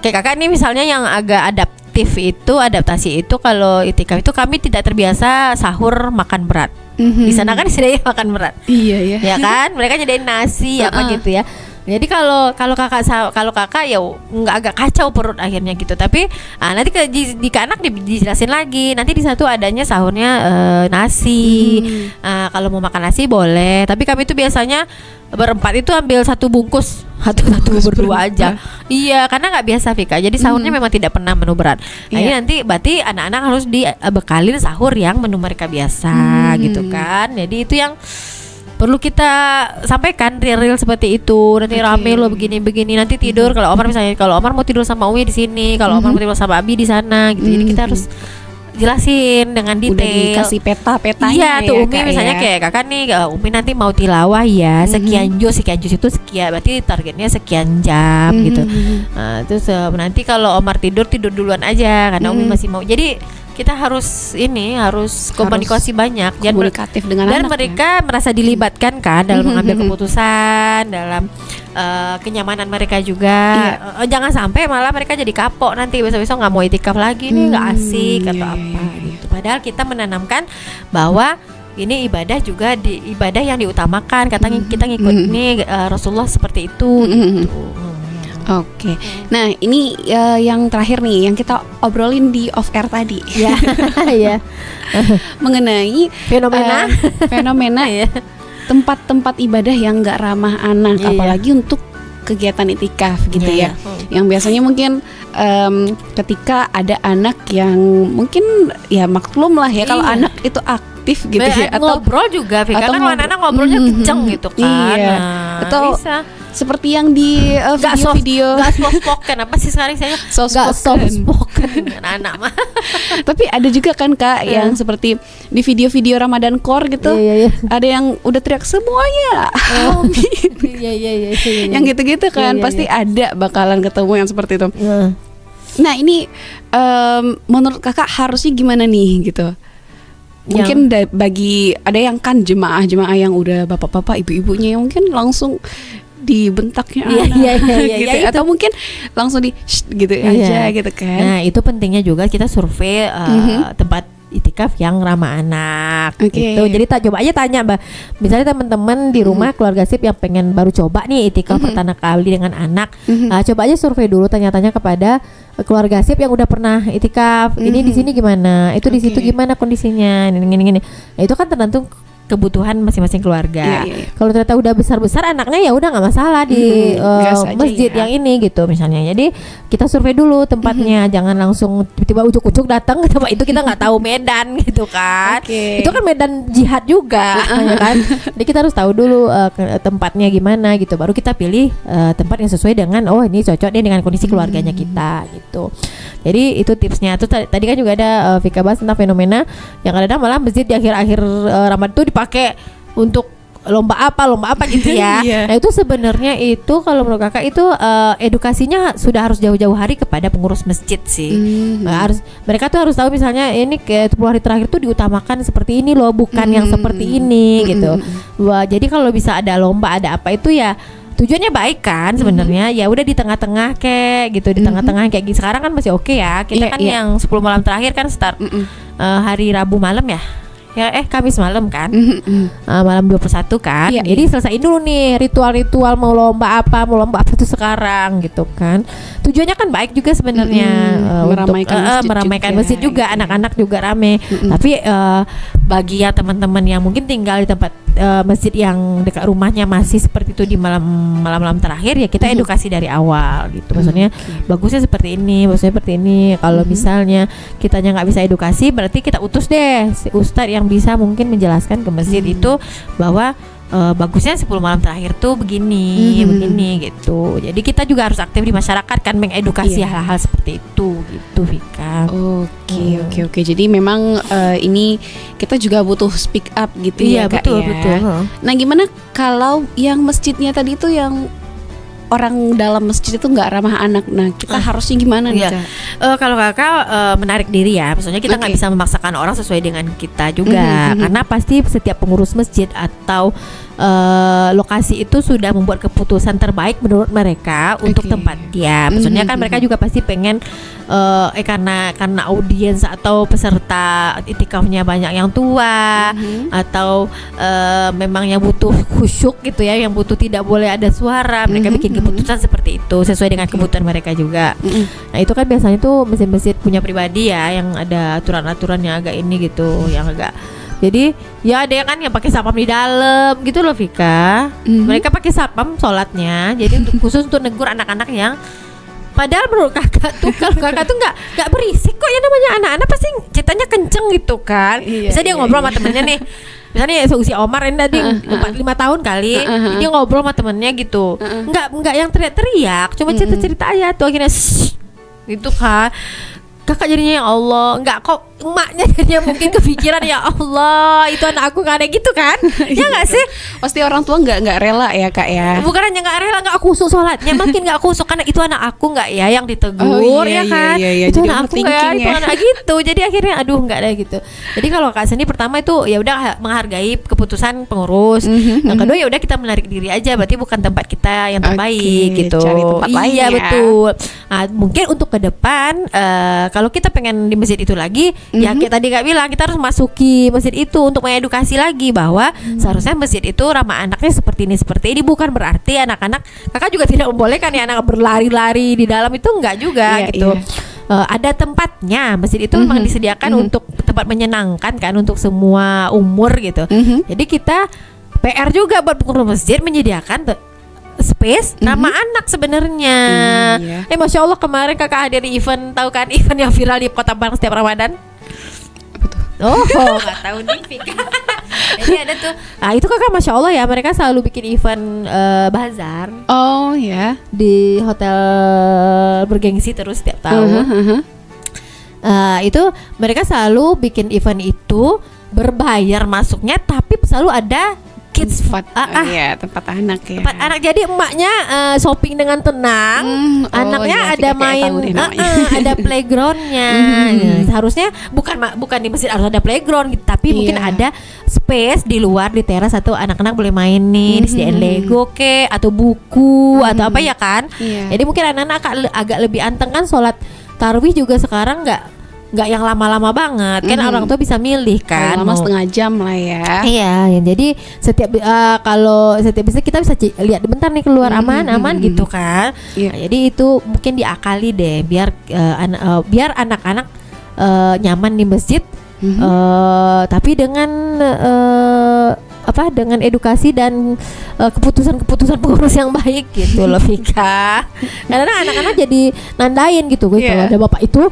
kayak kakak nih misalnya yang agak adaptasi itu kalau itikaf itu kami tidak terbiasa sahur makan berat. Di sana kan disediain makan berat. Iya ya. Ya kan, mereka nyediain nasi apa gitu ya. Jadi kalau kakak ya nggak agak kacau perut akhirnya gitu. Tapi nanti di anak dijelasin lagi. Nanti di satu adanya sahurnya nasi. Kalau mau makan nasi boleh. Tapi kami itu biasanya berempat itu ambil satu bungkus berdua aja. Iya, karena nggak biasa Vika. Jadi sahurnya memang tidak pernah menu berat. Nah ini nanti berarti anak-anak harus dibekalin sahur yang menu mereka biasa gitu kan. Jadi itu yang perlu kita sampaikan real seperti itu. Nanti rame lo begini-begini, nanti tidur kalau Omar mau tidur sama Umi di sini, kalau Omar mau tidur sama Abi di sana gitu. Jadi kita harus jelasin dengan detail. Udah dikasih peta-petanya. Iya tuh Umi misalnya kayak kakak nih, Umi nanti mau tilawah ya sekian juz itu sekian, berarti targetnya sekian jam gitu. Terus nanti kalau Omar tidur duluan aja karena Umi masih mau. Jadi kita harus komunikasi banyak, komunikatif dengan dan anak, mereka merasa dilibatkan kan dalam mengambil keputusan, dalam kenyamanan mereka juga. Jangan sampai malah mereka jadi kapok nanti besok-besok nggak mau itikaf lagi nih, nggak asik atau apa gitu. Padahal kita menanamkan bahwa ini ibadah juga ibadah yang diutamakan. Kita ngikut nih Rasulullah seperti itu. Gitu. Oke. Nah ini yang terakhir nih yang kita obrolin di off air tadi. Ya, ya. Mengenai fenomena tempat-tempat ibadah yang nggak ramah anak, apalagi untuk kegiatan itikaf gitu ya. Yang biasanya mungkin ketika ada anak yang mungkin ya maklum lah ya kalau anak itu aktif gitu ya, atau ngobrol juga, kan anak-anak ngobrolnya kenceng gitu kan. Atau bisa seperti yang di video-video gak soft spoken, apa sih sekarang saya soft spoken anak-anak mah. Tapi ada juga kan Kak yang seperti di video-video Ramadan Core gitu, ada yang udah teriak semuanya yang gitu-gitu kan, pasti ada bakalan ketemu yang seperti itu. Nah ini menurut Kakak harusnya gimana nih gitu? Mungkin bagi ada yang kan jemaah yang udah bapak-bapak, ibu-ibunya yang mungkin langsung dibentaknya gitu, atau mungkin langsung gitu aja gitu kan. Nah itu pentingnya juga kita survei tempat itikaf yang ramah anak gitu. Jadi coba aja tanya Mbak, misalnya teman-teman di rumah keluarga SIP yang pengen baru coba nih itikaf pertama kali dengan anak, coba aja survei dulu, tanya-tanya kepada keluarga SIP yang udah pernah itikaf. Ini di sini gimana, itu di situ gimana kondisinya, ini. Nah, itu kan tergantung kebutuhan masing-masing keluarga. Kalau ternyata udah besar-besar anaknya, ya udah nggak masalah di masjid yang ini gitu misalnya. Jadi kita survei dulu tempatnya, jangan langsung tiba-tiba ujuk-ujuk datang ke tempat itu, kita nggak tahu medan gitu kan. Itu kan medan jihad juga, ya kan. Jadi kita harus tahu dulu tempatnya gimana gitu, baru kita pilih tempat yang sesuai dengan ini cocok deh dengan kondisi keluarganya kita gitu. Jadi itu tipsnya. Terus tadi kan juga ada Vika bahas tentang fenomena yang kadang malah masjid di akhir-akhir Ramadan itu dipakai untuk lomba apa gitu ya. Nah itu sebenarnya itu kalau menurut Kakak itu edukasinya sudah harus jauh-jauh hari kepada pengurus masjid sih. Mereka tuh harus tahu misalnya ini ke 10 hari terakhir tuh diutamakan seperti ini loh, bukan yang seperti ini gitu. Wah, jadi kalau bisa ada lomba ada apa itu ya tujuannya baik kan sebenarnya. Ya udah di tengah-tengah kayak gitu, di tengah-tengah kayak gitu. Sekarang kan masih oke ya. Kita kan yang 10 malam terakhir kan start hari Rabu malam ya. Kamis malam kan, malam 21 kan. Jadi selesaiin dulu nih ritual-ritual mau lomba apa tuh sekarang gitu kan. Tujuannya kan baik juga sebenarnya, untuk meramaikan masjid juga, anak-anak juga rame. Tapi bagi ya teman-teman yang mungkin tinggal di tempat masjid yang dekat rumahnya masih seperti itu di malam-malam terakhir, ya kita edukasi dari awal gitu. Maksudnya bagusnya seperti ini, Kalau misalnya kitanya nggak bisa edukasi, berarti kita utus deh si ustadz yang bisa mungkin menjelaskan ke masjid itu bahwa bagusnya 10 malam terakhir tuh begini gitu. Jadi kita juga harus aktif di masyarakat kan, mengedukasi hal-hal seperti itu gitu, Vika. Oke. Jadi memang ini kita juga butuh speak up gitu ya Kak. Betul. Nah gimana kalau yang masjidnya tadi itu yang orang dalam masjid itu nggak ramah anak, nah kita harusnya gimana nih Kak? Kalau Kakak menarik diri ya, maksudnya kita nggak bisa memaksakan orang sesuai dengan kita juga, karena pasti setiap pengurus masjid atau lokasi itu sudah membuat keputusan terbaik menurut mereka untuk tempat dia. Maksudnya kan mereka juga pasti pengen karena audiens atau peserta itikafnya banyak yang tua atau memang yang butuh khusyuk gitu ya, yang butuh tidak boleh ada suara, mereka bikin keputusan seperti itu sesuai dengan kebutuhan mereka juga. Nah itu kan biasanya tuh masjid-masjid punya pribadi ya, yang ada aturan-aturan yang agak ini gitu, yang agak, jadi ya ada kan yang pakai sapam di dalam gitu loh Vika. Mereka pakai sapam sholatnya, jadi khusus untuk negur anak-anak yang padahal menurut Kakak tuh, kalau Kakak tuh nggak berisik kok, ya namanya anak-anak pasti ceritanya kenceng gitu kan. Bisa dia ngobrol sama temennya nih, misalnya seusia Omar ini tadi 4-5 tahun kali, dia ngobrol sama temennya gitu, nggak yang teriak-teriak, cuma cerita-cerita aja tuh, akhirnya gitu kan. Kakak jadinya ya Allah, nggak kok emaknya jadinya mungkin kepikiran ya Allah itu anak aku nggak ada gitu kan. Ya nggak sih? Pasti orang tua nggak rela ya Kak ya. Bukan hanya nggak rela, nggak khusyuk sholatnya, makin nggak khusyuk karena itu anak aku nggak ya yang ditegur ya kan. Itu jadi anak aku nggak ya, itu anak gitu. Jadi akhirnya aduh nggak ada gitu. Jadi kalau Kak Seni pertama itu ya udah menghargai keputusan pengurus. Yang kedua ya udah kita menarik diri aja, berarti bukan tempat kita yang terbaik gitu. Cari tempat lain iya ya. betul. Nah, mungkin untuk ke depan kalau kita pengen di masjid itu lagi, ya kita tadi Kak bilang kita harus masuki masjid itu untuk mengedukasi lagi bahwa seharusnya masjid itu ramah anaknya seperti ini, bukan berarti anak-anak, Kakak juga tidak membolehkan ya anak berlari-lari di dalam itu enggak juga gitu. Ada tempatnya, masjid itu memang disediakan untuk tempat menyenangkan kan untuk semua umur gitu. Jadi kita PR juga buat pengurus masjid menyediakan space ramah anak sebenarnya. Masya Allah kemarin Kakak hadir di event, tahu kan event yang viral di Kota Padang setiap Ramadan? Oh, nggak tahu nih Vika. Jadi ada tuh, itu Kakak Masya Allah ya, mereka selalu bikin event bazar. Oh ya, di hotel bergengsi terus setiap tahun. Itu mereka selalu bikin event itu berbayar masuknya, tapi selalu ada kids tempat tempat anak ya. Tempat anak, jadi emaknya shopping dengan tenang, anaknya ada main, ada playgroundnya. Seharusnya bukan di masjid harus ada playground gitu, tapi mungkin ada space di luar di teras atau anak-anak boleh main nih, disediain Lego atau buku atau apa ya kan. Jadi mungkin anak-anak agak lebih anteng kan, sholat tarawih juga sekarang nggak yang lama-lama banget kan, orang tua bisa milih kan, lama setengah jam lah ya. Iya, jadi kalau setiap bisa kita bisa lihat bentar nih keluar aman gitu kan. Nah, jadi itu mungkin diakali deh biar anak-anak nyaman di masjid, tapi dengan dengan edukasi dan keputusan pengurus yang baik gitu loh Vika. Karena anak-anak jadi nandain gitu, kalau ada bapak itu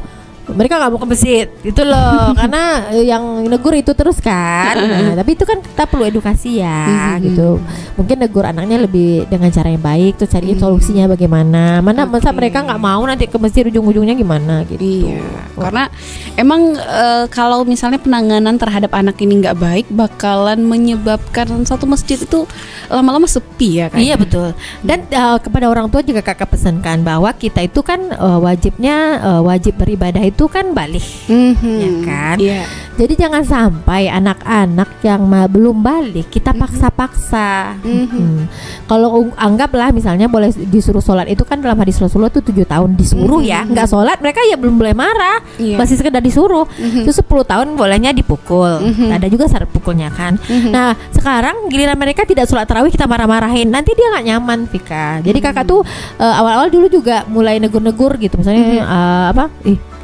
mereka nggak mau ke masjid gitu loh, karena yang negur itu terus kan. Tapi itu kan kita perlu edukasi ya gitu. Mungkin negur anaknya lebih dengan cara yang baik, terus cari solusinya bagaimana. Masa mereka nggak mau nanti ke masjid ujung-ujungnya gimana gitu. Karena emang kalau misalnya penanganan terhadap anak ini nggak baik, bakalan menyebabkan satu masjid itu lama-lama sepi ya kan. Iya betul. Dan kepada orang tua juga Kakak pesankan bahwa kita itu kan wajib beribadah itu kan balik, ya kan? Jadi jangan sampai anak-anak yang belum balik kita paksa-paksa. Kalau anggaplah misalnya boleh disuruh sholat, itu kan dalam hadis Rasulullah tuh 7 tahun disuruh ya, nggak sholat mereka ya belum boleh marah, masih sekedar disuruh. Terus 10 tahun bolehnya dipukul, ada juga syarat pukulnya kan. Nah sekarang giliran mereka tidak sholat tarawih kita marah-marahin, nanti dia nggak nyaman Vika. Jadi Kakak tuh awal-awal dulu juga mulai negur-negur gitu, misalnya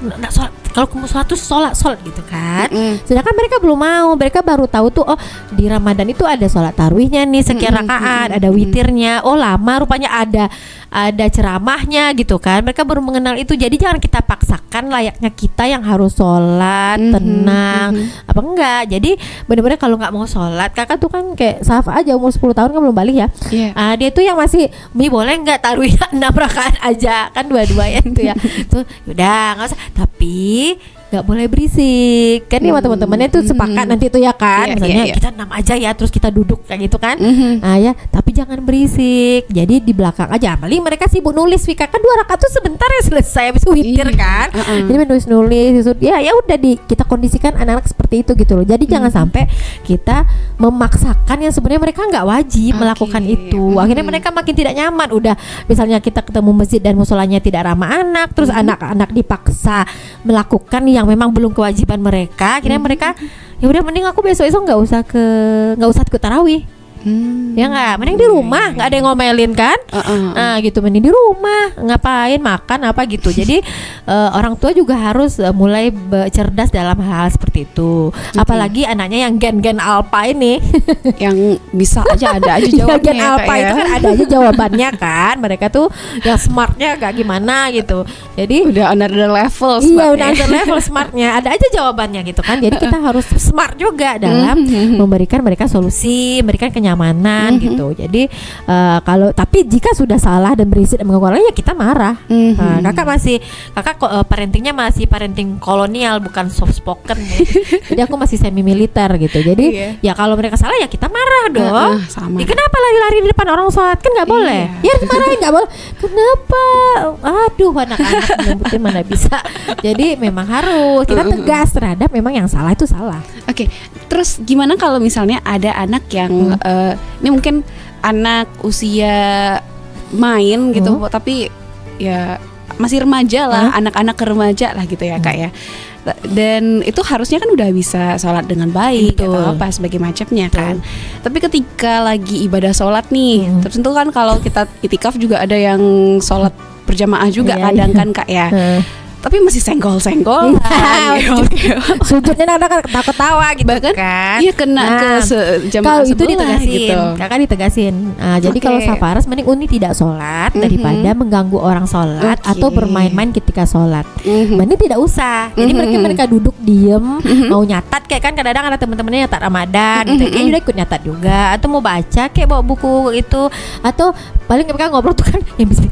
nggak sholat, kalau kamu sholat tuh sholat gitu kan. Sedangkan mereka belum mau, mereka baru tahu tuh di Ramadan itu ada sholat tarawihnya nih sekian rakaat, ada witirnya, lama rupanya ada ceramahnya gitu kan. Mereka baru mengenal itu. Jadi jangan kita paksakan layaknya kita yang harus sholat tenang apa enggak. Jadi benar-benar kalau nggak mau sholat, Kakak tuh kan kayak Safa aja umur 10 tahun kan belum balik ya. Dia tuh yang masih boleh nggak tarawihnya 6 rakaat aja kan, dua-duanya itu ya. Tuh udah nggak usah, tapi nggak boleh berisik kan nih, teman-temannya tuh sepakat nanti tuh ya kan, misalnya kita 6 aja ya, terus kita duduk kayak gitu kan. Nah ya, tapi jangan berisik, jadi di belakang aja. Paling mereka sibuk nulis Vika, kan 2 rakaat tuh sebentar ya selesai, habis witir kan. Jadi nulis ya udah kita kondisikan anak-anak seperti itu gitu loh. Jadi jangan sampai kita memaksakan yang sebenarnya mereka nggak wajib melakukan itu. Akhirnya mereka makin tidak nyaman. Udah misalnya kita ketemu masjid dan musolanya tidak ramah anak, terus anak-anak dipaksa melakukan yang memang belum kewajiban mereka. Akhirnya mereka ya udah mending aku besok-besok nggak usah ikut tarawih. Ya nggak, mending di rumah, nggak ada yang ngomelin kan. Nah gitu, mending di rumah ngapain, makan apa gitu. Jadi orang tua juga harus mulai cerdas dalam hal seperti itu. Apalagi anaknya yang gen alpha ini yang bisa aja ada aja jawabannya. Gen alpha itu kan ada aja jawabannya kan. Mereka tuh yang smartnya kayak gimana gitu. Jadi udah another level. Iya udah another level smartnya, ada aja jawabannya gitu kan. Jadi kita harus smart juga dalam memberikan mereka solusi, memberikan kenyamanan kenyamanan gitu. Jadi kalau tapi jika sudah salah dan berisik dan mengganggu orang lain ya kita marah. Kakak parentingnya masih parenting kolonial, bukan soft spoken ya. Jadi aku masih semi militer gitu. Jadi ya kalau mereka salah ya kita marah dong. Sama. Ya, kenapa lari-lari di depan orang sholat, kan nggak boleh. Ya dimarahin nggak boleh. Kenapa? Aduh, anak-anak nyambutin mana bisa. Jadi memang harus kita tegas terhadap memang yang salah itu salah. Oke, terus gimana kalau misalnya ada anak yang ini mungkin anak usia main gitu, tapi ya masih remaja lah, anak-anak remaja lah gitu ya Kak ya. Dan itu harusnya kan udah bisa sholat dengan baik atau apa sebagai macamnya kan. Tapi ketika lagi ibadah sholat nih, terus itu kan kalau kita itikaf juga ada yang sholat berjamaah juga kadang kan Kak ya. Tapi masih senggol-senggol sujudnya anak-anak ketawa gitu bahkan kan. Iya kena ke jamaah kalau itu ditegasin gitu. Kakak ditegasin. Jadi kalau safaras mending Uni tidak sholat daripada mengganggu orang sholat atau bermain-main ketika sholat. Mending tidak usah. Jadi mereka duduk diem mau nyatat kayak kan kadang-kadang ada teman-temannya nyatat Ramadan gitu. Kayaknya udah ikut nyatat juga atau mau baca kayak bawa buku itu atau paling mereka ngobrol tuh kan yang bisa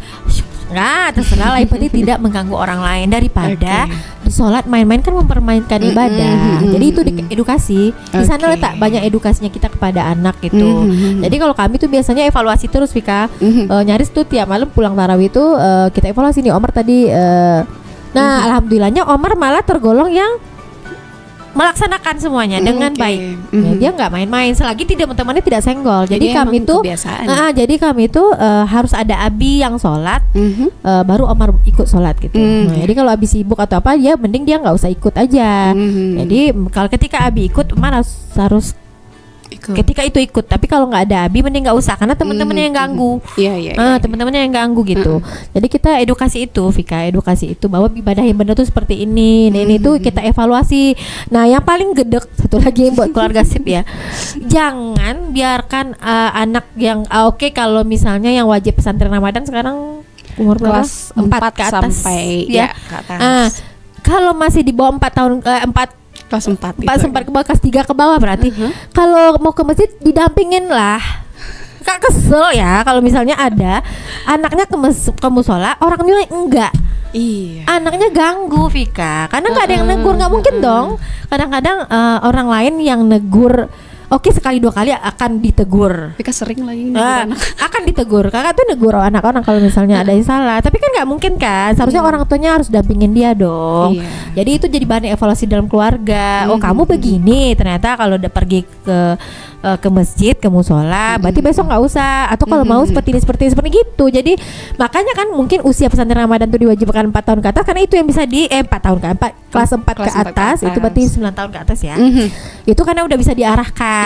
terserah lah, yang penting tidak mengganggu orang lain daripada di sholat main-main kan mempermainkan ibadah. Jadi itu edukasi. Di sana letak banyak edukasinya kita kepada anak gitu. Jadi kalau kami tuh biasanya evaluasi terus Vika. Nyaris tuh tiap malam pulang tarawih itu kita evaluasi nih Omar tadi. Alhamdulillahnya Omar malah tergolong yang melaksanakan semuanya dengan baik. Ya, dia nggak main-main selagi teman-temannya tidak senggol. Jadi kami itu harus ada abi yang sholat, baru Omar ikut sholat gitu. Jadi kalau abi sibuk atau apa, ya mending dia nggak usah ikut aja. Jadi kalau ketika abi ikut, Omar harus ketika itu ikut. Tapi kalau nggak ada abi mending nggak usah karena teman-temannya yang ganggu. Teman-temannya yang ganggu gitu. Jadi kita edukasi itu Vika, edukasi itu bahwa ibadah yang benar tuh seperti ini. Ini tuh kita evaluasi. Nah yang paling gedek satu lagi buat keluarga sip ya, jangan biarkan anak yang kalau misalnya yang wajib pesantren Ramadan sekarang umur kelas 4 ke atas sampai ya ke atas. Kalau masih di bawah 4 tahun kelas 4 ke bawah, kelas 3 ke bawah berarti kalau mau ke masjid didampingin lah. Kak kesel ya kalau misalnya ada anaknya ke musola, orang nilai enggak. Anaknya ganggu Vika, karena nggak ada yang negur, nggak mungkin dong. Kadang-kadang orang lain yang negur. Oke, sekali dua kali akan ditegur. Vika sering lagi akan ditegur. Kakak tuh negur anak-anak kalau misalnya ada yang salah. Tapi kan nggak mungkin kan. Seharusnya orang tuanya harus dampingin dia dong. Jadi itu jadi bahan evaluasi dalam keluarga. Kamu begini. Ternyata kalau udah pergi ke masjid, ke musola, berarti besok nggak usah. Atau kalau mau seperti ini gitu. Jadi makanya kan mungkin usia pesantren Ramadan tuh diwajibkan 4 tahun ke atas karena itu yang bisa 4 tahun ke kelas 4 ke atas. Itu berarti 9 tahun ke atas ya. Itu karena udah bisa diarahkan.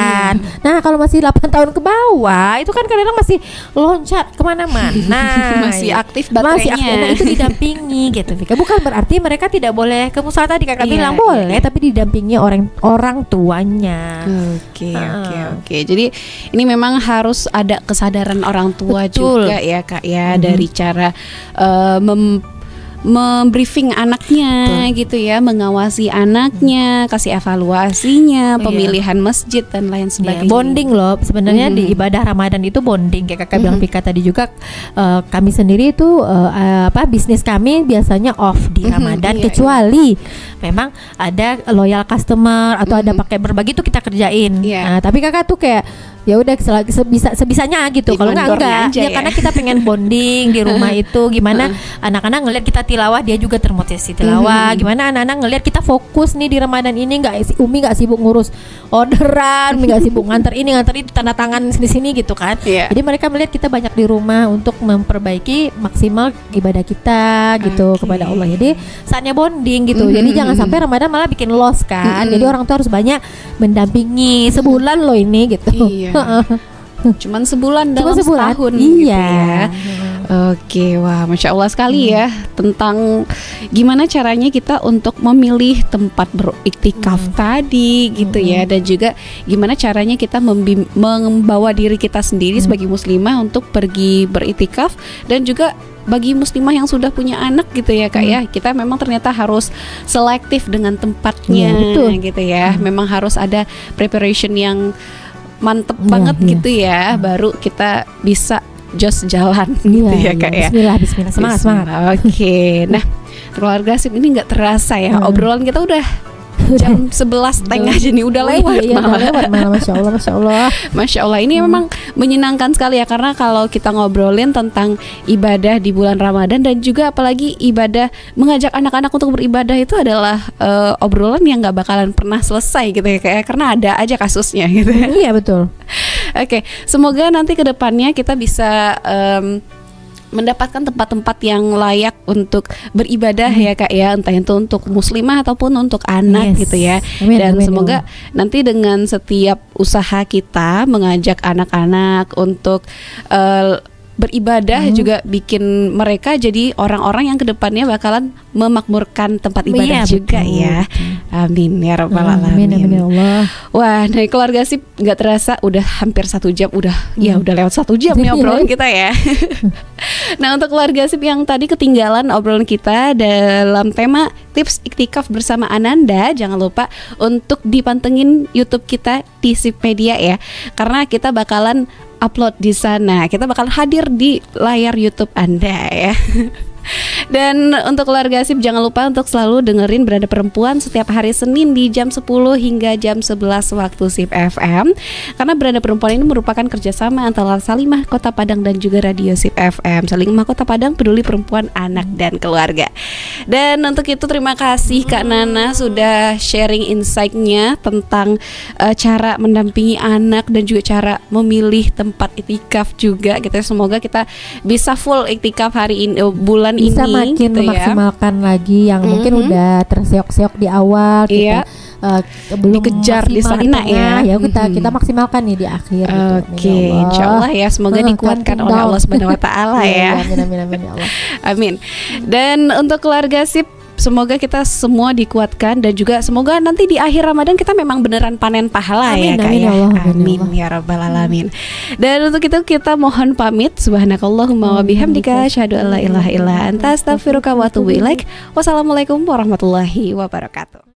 Nah kalau masih 8 tahun ke bawah itu kan kadang-kadang masih loncat kemana-mana. Masih aktif baterainya. Nah, itu didampingi gitu Vika. Bukan berarti mereka tidak boleh ke musola tadi kakak bilang boleh, tapi didampingi orang tuanya. Oke. Jadi ini memang harus ada kesadaran orang tua juga ya Kak ya, dari cara membriefing anaknya gitu ya, mengawasi anaknya, kasih evaluasinya, pemilihan masjid dan lain sebagainya. Bonding loh sebenarnya di ibadah Ramadan itu bonding kayak kakak bilang Vika tadi juga. Kami sendiri itu bisnis kami biasanya off di Ramadan kecuali memang ada loyal customer atau ada pakai berbagi itu kita kerjain. Nah, tapi kakak tuh kayak ya udah sebisanya gitu. Kalau enggak ya karena kita pengen bonding di rumah itu. Gimana anak-anak ngelihat kita tilawah, dia juga termotivasi tilawah. Gimana anak-anak ngelihat kita fokus nih di Ramadan ini, Umi nggak sibuk ngurus orderan, Umi nggak sibuk nganter ini nganter itu, tanda tangan sini gitu kan. Jadi mereka melihat kita banyak di rumah untuk memperbaiki maksimal ibadah kita gitu kepada Allah. Jadi saatnya bonding gitu. Jadi jangan sampai Ramadan malah bikin loss kan. Jadi orang tua harus banyak mendampingi. Sebulan loh ini gitu. Cuman sebulan dalam setahun gitu ya. Oke, wah Masya Allah sekali ya tentang gimana caranya kita untuk memilih tempat beriktikaf tadi gitu ya. Dan juga gimana caranya kita membawa diri kita sendiri sebagai muslimah untuk pergi beriktikaf. Dan juga bagi muslimah yang sudah punya anak gitu ya Kak ya, kita memang ternyata harus selektif dengan tempatnya gitu ya. Memang harus ada preparation yang mantep banget gitu ya, baru kita bisa jos jalan gitu ya Kak ya. Bismillah, semangat. Oke. Nah, keluarga sip ini nggak terasa ya, obrolan kita udah jam 11 tengah aja nih, udah lewat malah. Masya Allah ini memang menyenangkan sekali ya, karena kalau kita ngobrolin tentang ibadah di bulan Ramadan dan juga apalagi ibadah mengajak anak-anak untuk beribadah itu adalah obrolan yang nggak bakalan pernah selesai gitu ya, kayak karena ada aja kasusnya gitu ya. Iya betul. Oke, semoga nanti kedepannya kita bisa mendapatkan tempat-tempat yang layak untuk beribadah ya Kak ya, entah itu untuk muslimah ataupun untuk anak gitu ya. Dan semoga nanti dengan setiap usaha kita mengajak anak-anak untuk beribadah juga bikin mereka jadi orang-orang yang kedepannya bakalan memakmurkan tempat ibadah juga ya. Amin ya rabbal alamin. Amin ya Allah. Wah, dari keluarga sih nggak terasa udah hampir 1 jam, udah lewat 1 jam nih obrolan kita ya. Nah, untuk keluarga sip yang tadi ketinggalan obrolan kita dalam tema tips iktikaf bersama Ananda, jangan lupa untuk dipantengin YouTube kita di Sip Media ya, karena kita bakalan upload di sana, kita bakal hadir di layar YouTube Anda ya. Dan untuk keluarga sip jangan lupa untuk selalu dengerin Beranda Perempuan setiap hari Senin di jam 10 hingga jam 11 waktu Sip FM, karena Beranda Perempuan ini merupakan kerjasama antara Salimah Kota Padang dan juga Radio Sip FM. Salimah Kota Padang peduli perempuan, anak dan keluarga. Dan untuk itu terima kasih Kak Nana sudah sharing insight-nya tentang cara mendampingi anak dan juga cara memilih tempat iktikaf juga gitu. Semoga kita bisa full iktikaf hari ini, bulan bisa ini makin gitu memaksimalkan lagi yang mungkin udah terseok-seok di awal kita belum dikejar di sana ya kita maksimalkan nih di akhir. Oke, insyaallah ya, semoga dikuatkan oleh Allah Subhanahu Wa Taala ya. Amin ya Allah. Amin. Dan untuk keluarga sip, semoga kita semua dikuatkan dan juga semoga nanti di akhir Ramadan kita memang beneran panen pahala ya Kak ya. Amin ya rabbal alamin. Dan untuk itu kita mohon pamit. Subhanakallahumma wa bihamdika asyhadu an la ilaha illa anta astaghfiruka wa atubu ilaik. Wassalamualaikum warahmatullahi wabarakatuh.